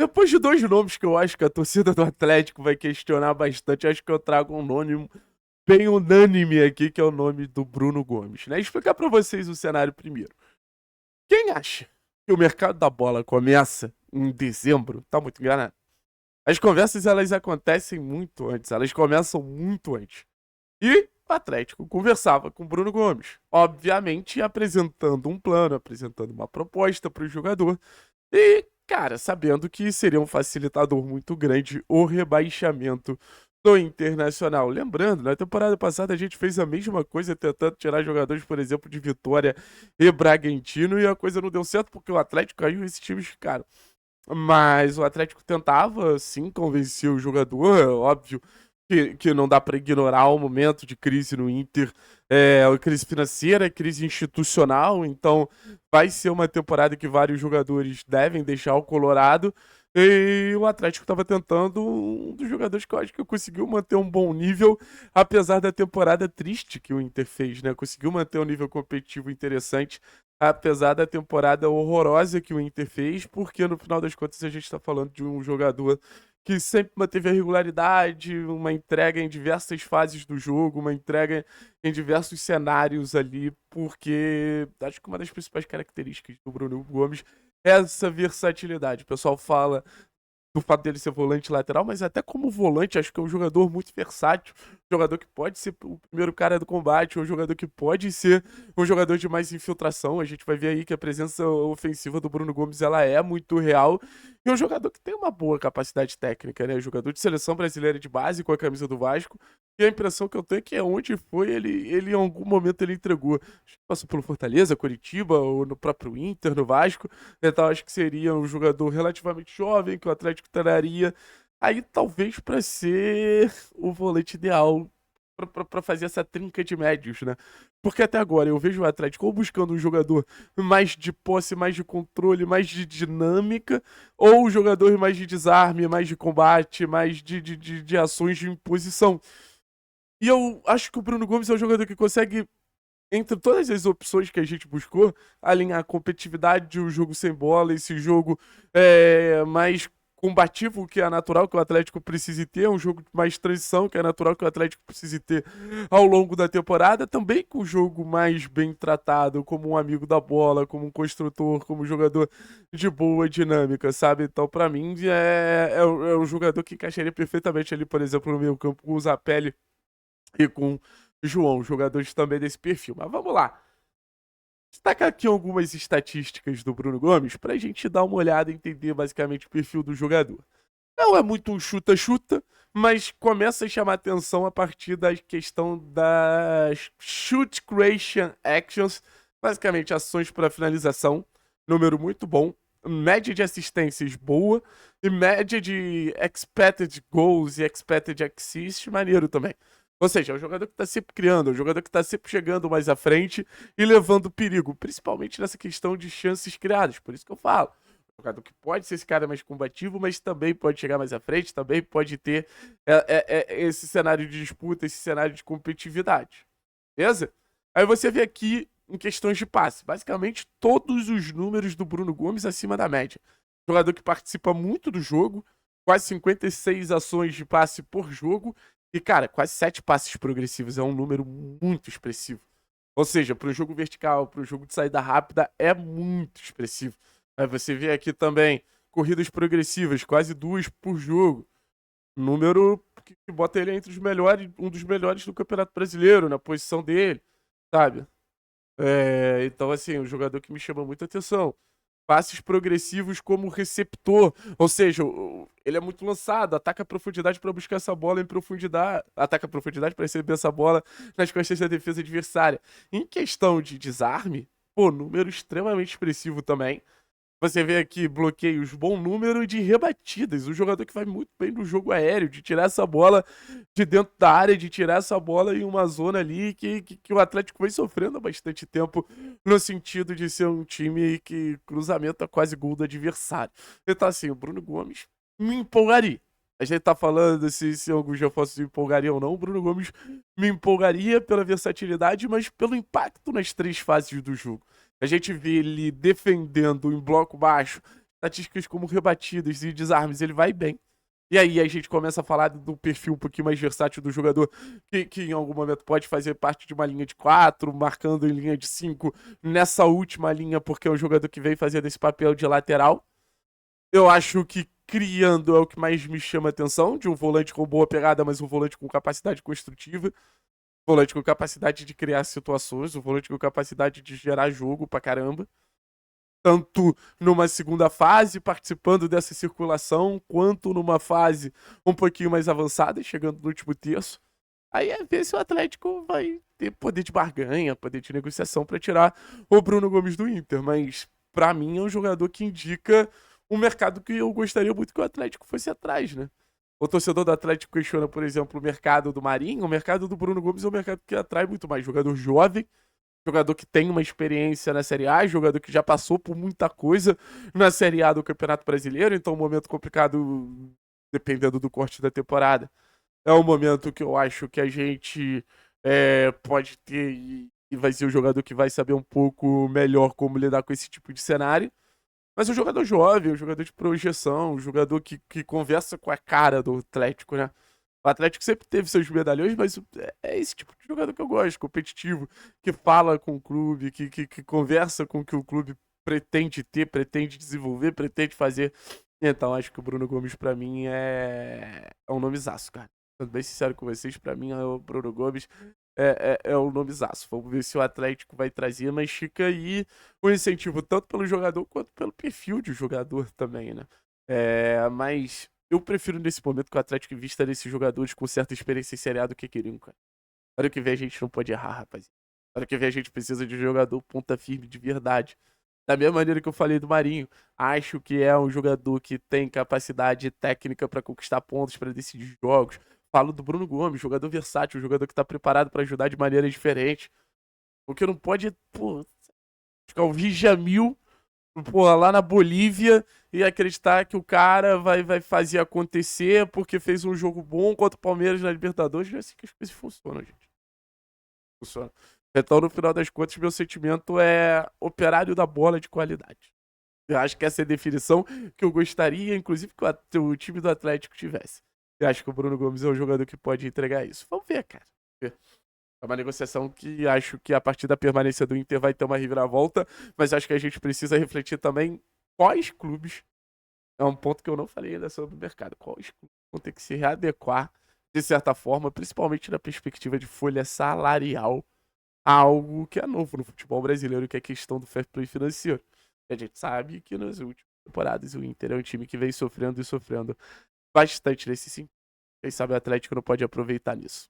Depois de dois nomes que eu acho que a torcida do Atlético vai questionar bastante, acho que eu trago um nome bem unânime aqui, que é o nome do Bruno Gomes, né? Explicar pra vocês o cenário primeiro. Quem acha que o mercado da bola começa em dezembro, tá muito enganado. As conversas, elas acontecem muito antes, elas começam muito antes. E o Atlético conversava com o Bruno Gomes, obviamente apresentando um plano, apresentando uma proposta para o jogador. E, cara, sabendo que seria um facilitador muito grande o rebaixamento do Internacional. Lembrando, na temporada passada a gente fez a mesma coisa, tentando tirar jogadores, por exemplo, de Vitória e Bragantino, e a coisa não deu certo porque o Atlético caiu e esses times ficaram. Mas o Atlético tentava, sim, convencer o jogador, é óbvio que não dá para ignorar o momento de crise no Inter, a crise financeira, crise institucional, então vai ser uma temporada que vários jogadores devem deixar o Colorado, e o Atlético estava tentando um dos jogadores que eu acho que conseguiu manter um bom nível, apesar da temporada triste que o Inter fez, né? Conseguiu manter um nível competitivo interessante, apesar da temporada horrorosa que o Inter fez, porque no final das contas a gente está falando de um jogador que sempre manteve a regularidade, uma entrega em diversas fases do jogo, uma entrega em diversos cenários ali, porque acho que uma das principais características do Bruno Gomes é essa versatilidade. O pessoal fala do fato dele ser volante lateral, mas até como volante, acho que é um jogador muito versátil, um jogador que pode ser o primeiro cara do combate, um jogador que pode ser um jogador de mais infiltração. A gente vai ver aí que a presença ofensiva do Bruno Gomes, ela é muito real, e um jogador que tem uma boa capacidade técnica, né? Um jogador de seleção brasileira de base com a camisa do Vasco, e a impressão que eu tenho é que onde foi, ele em algum momento ele entregou. Acho que passou pelo Fortaleza, Curitiba, ou no próprio Inter, no Vasco. Então acho que seria um jogador relativamente jovem que o Atlético traria aí talvez para ser o volante ideal para fazer essa trinca de médios, né? Porque até agora eu vejo o Atlético ou buscando um jogador mais de posse, mais de controle, mais de dinâmica, ou um jogador mais de desarme, mais de combate, mais de ações de imposição. E eu acho que o Bruno Gomes é um jogador que consegue, entre todas as opções que a gente buscou, alinhar a competitividade, o jogo sem bola, esse jogo mais combativo, que é natural que o Atlético precise ter, um jogo de mais transição, que é natural que o Atlético precise ter ao longo da temporada, também com o jogo mais bem tratado, como um amigo da bola, como um construtor, como um jogador de boa dinâmica, sabe? Então, pra mim, é um jogador que encaixaria perfeitamente ali, por exemplo, no meio campo com o Zapelli e com João, jogadores também desse perfil. Mas vamos lá. Destacar aqui algumas estatísticas do Bruno Gomes para a gente dar uma olhada e entender basicamente o perfil do jogador. Não é muito um chuta-chuta, mas começa a chamar atenção a partir da questão das shoot creation actions, basicamente ações para finalização, número muito bom, média de assistências boa e média de expected goals e expected assists maneiro também. Ou seja, é um jogador que está sempre criando, é um jogador que está sempre chegando mais à frente e levando perigo, principalmente nessa questão de chances criadas. Por isso que eu falo. Um jogador que pode ser esse cara mais combativo, mas também pode chegar mais à frente, também pode ter esse cenário de disputa, esse cenário de competitividade. Beleza? Aí você vê aqui em questões de passe. Basicamente, todos os números do Bruno Gomes acima da média. Jogador que participa muito do jogo, quase 56 ações de passe por jogo. E, cara, quase 7 passes progressivos é um número muito expressivo. Ou seja, para o jogo vertical, para o jogo de saída rápida, é muito expressivo. Aí você vê aqui também corridas progressivas, quase 2 por jogo. Número que bota ele entre os melhores, um dos melhores do Campeonato Brasileiro, na posição dele, sabe? Então, assim, um jogador que me chama muita atenção. Passes progressivos como receptor, ou seja, ele é muito lançado, ataca a profundidade para buscar essa bola em profundidade, ataca a profundidade para receber essa bola nas costas da defesa adversária. Em questão de desarme, pô, número extremamente expressivo também. Você vê aqui bloqueios, bom número de rebatidas. Um jogador que vai muito bem no jogo aéreo, de tirar essa bola de dentro da área, de tirar essa bola em uma zona ali que o Atlético vem sofrendo há bastante tempo, no sentido de ser um time que cruzamento é quase gol do adversário. Então, assim, o Bruno Gomes me empolgaria. A gente tá falando se alguns reforços me empolgariam ou não. O Bruno Gomes me empolgaria pela versatilidade, mas pelo impacto nas três fases do jogo. A gente vê ele defendendo em bloco baixo, estatísticas como rebatidas e desarmes, ele vai bem. E aí a gente começa a falar do perfil um pouquinho mais versátil do jogador, que em algum momento pode fazer parte de uma linha de 4, marcando em linha de 5 nessa última linha, porque é um jogador que vem fazendo esse papel de lateral. Eu acho que criando é o que mais me chama a atenção, de um volante com boa pegada, mas um volante com capacidade construtiva, um volante com capacidade de criar situações, um volante com capacidade de gerar jogo pra caramba. Tanto numa segunda fase, participando dessa circulação, quanto numa fase um pouquinho mais avançada, chegando no último terço. Aí é ver se o Atlético vai ter poder de barganha, poder de negociação para tirar o Bruno Gomes do Inter. Mas, para mim, é um jogador que indica um mercado que eu gostaria muito que o Atlético fosse atrás, né? O torcedor do Atlético questiona, por exemplo, o mercado do Marinho. O mercado do Bruno Gomes é um mercado que atrai muito mais jogador jovem, jogador que tem uma experiência na Série A, jogador que já passou por muita coisa na Série A do Campeonato Brasileiro, então um momento complicado dependendo do corte da temporada. É um momento que eu acho que a gente pode ter e vai ser o jogador que vai saber um pouco melhor como lidar com esse tipo de cenário. Mas é um jogador jovem, um jogador de projeção, um jogador que conversa com a cara do Atlético, né? O Atlético sempre teve seus medalhões, mas é esse tipo de jogador que eu gosto, competitivo, que fala com o clube, que conversa com o que o clube pretende ter, pretende desenvolver, pretende fazer. Então, acho que o Bruno Gomes, pra mim, é um nomezaço, cara. Sendo bem sincero com vocês, pra mim, o Bruno Gomes é um nomezaço. Vamos ver se o Atlético vai trazer, mas fica aí o incentivo, tanto pelo jogador quanto pelo perfil de jogador também, né? Mas eu prefiro nesse momento que o Atlético invista nesses jogadores com certa experiência em Série A do que queriam, cara. Para que vem a gente não pode errar, rapaziada. Para que vem a gente precisa de um jogador ponta firme de verdade. Da mesma maneira que eu falei do Marinho, acho que é um jogador que tem capacidade técnica para conquistar pontos, para decidir jogos. Falo do Bruno Gomes, jogador versátil, jogador que tá preparado para ajudar de maneira diferente. O que não pode é, pô, ficar o Jamil, pô, lá na Bolívia e acreditar que o cara vai fazer acontecer porque fez um jogo bom contra o Palmeiras na Libertadores. Não é assim que as coisas funcionam, gente. Funciona. Então, no final das contas, meu sentimento é operário da bola de qualidade. Eu acho que essa é a definição que eu gostaria, inclusive, que o time do Atlético tivesse. Eu acho que o Bruno Gomes é um jogador que pode entregar isso. Vamos ver, cara. É uma negociação que acho que a partir da permanência do Inter vai ter uma reviravolta, mas acho que a gente precisa refletir também quais clubes. É um ponto que eu não falei ainda sobre o mercado. Quais clubes vão ter que se readequar, de certa forma, principalmente na perspectiva de folha salarial, a algo que é novo no futebol brasileiro, que é a questão do fair play financeiro. A gente sabe que nas últimas temporadas o Inter é um time que vem sofrendo e sofrendo bastante nesse sentido. Quem sabe o Atlético não pode aproveitar nisso.